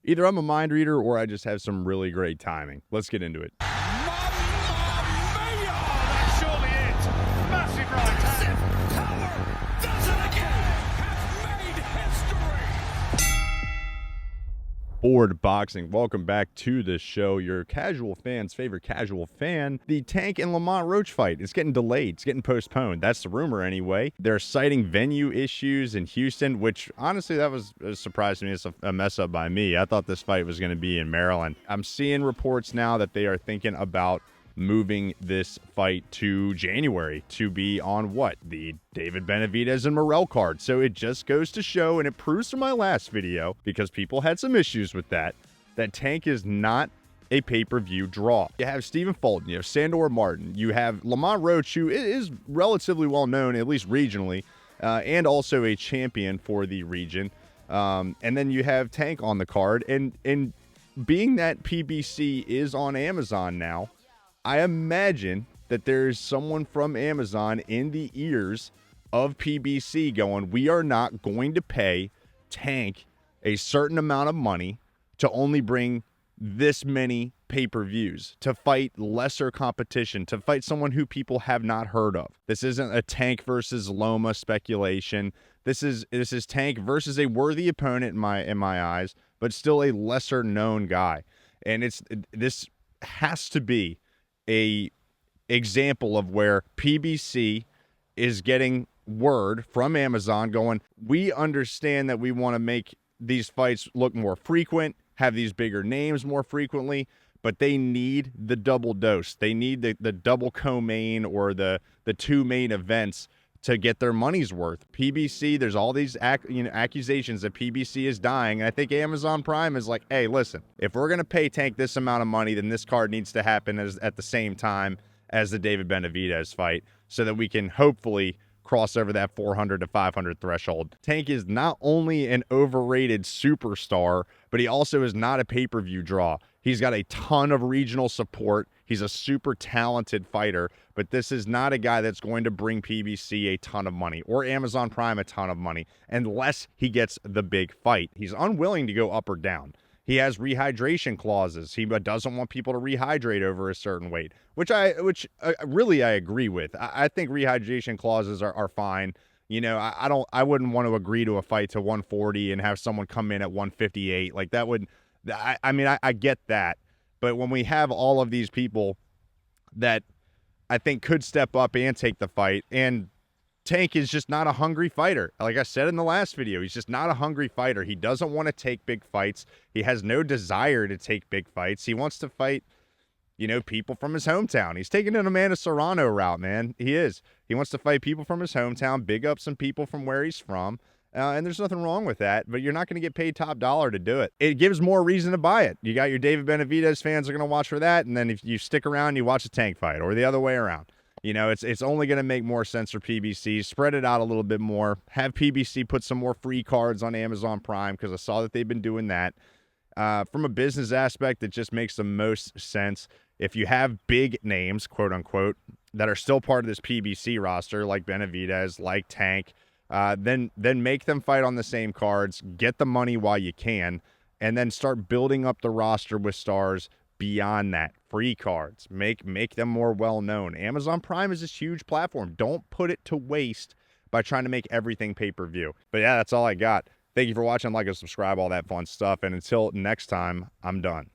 Either I'm a mind reader or I just have some really great timing. Let's get into it. That's surely it. Massive right hand. Power does it again. Has made history. Board Boxing, welcome back to the show. Your casual fan's favorite casual fan. The Tank and Lamont Roach fight is getting delayed. It's getting postponed. That's the rumor anyway. They're citing venue issues in Houston, which honestly, that was a surprise to me. It's a mess up by me. I thought this fight was going to be in Maryland. I'm seeing reports now that they are thinking about moving this fight to January to be on the David Benavidez and Morrell card. So it just goes to show, and it proves from my last video, because people had some issues with that Tank is not a pay-per-view draw. You have Stephen Fulton, you have Sandor Martin, you have Lamont Roach, who is relatively well known, at least regionally, and also a champion for the region. And then you have Tank on the card, and being that PBC is on Amazon now, I imagine that there's someone from Amazon in the ears of PBC going, we are not going to pay Tank a certain amount of money to only bring this many pay-per-views, to fight lesser competition, to fight someone who people have not heard of. This isn't a Tank versus Loma speculation. This is Tank versus a worthy opponent in my eyes, but still a lesser known guy. And this has to be a example of where PBC is getting word from Amazon going, we understand that we want to make these fights look more frequent, have these bigger names more frequently, but they need the double dose. They need the double co-main or the two main events to get their money's worth. PBC, there's all these accusations that PBC is dying, and I think Amazon Prime is like, hey, listen, if we're going to pay Tank this amount of money, then this card needs to happen at the same time as the David Benavidez fight so that we can hopefully cross over that 400 to 500 threshold. Tank is not only an overrated superstar, but he also is not a pay-per-view draw. He's got a ton of regional support. He's a super talented fighter, but this is not a guy that's going to bring PBC a ton of money or Amazon Prime a ton of money unless he gets the big fight. He's unwilling to go up or down. He has rehydration clauses. He doesn't want people to rehydrate over a certain weight, which really I agree with. I think rehydration clauses are fine. You know, I wouldn't want to agree to a fight to 140 and have someone come in at 158. Like that would, I get that. But when we have all of these people that I think could step up and take the fight, and Tank is just not a hungry fighter. Like I said in the last video, he's just not a hungry fighter. He doesn't want to take big fights. He has no desire to take big fights. He wants to fight, people from his hometown. He's taking an Amanda Serrano route, man. He is. He wants to fight people from his hometown, big up some people from where he's from. And there's nothing wrong with that, but you're not going to get paid top dollar to do it. It gives more reason to buy it. You got your David Benavidez fans are going to watch for that, and then if you stick around, you watch a Tank fight, or the other way around. It's only going to make more sense for PBC. Spread it out a little bit more. Have PBC put some more free cards on Amazon Prime, because I saw that they've been doing that. From a business aspect, it just makes the most sense. If you have big names, quote unquote, that are still part of this PBC roster, like Benavidez, like Tank, then make them fight on the same cards, get the money while you can, and then start building up the roster with stars beyond that. Free cards, make them more well-known. Amazon Prime is this huge platform. Don't put it to waste by trying to make everything pay-per-view. But yeah, that's all I got. Thank you for watching. Like and subscribe, all that fun stuff. And until next time, I'm done.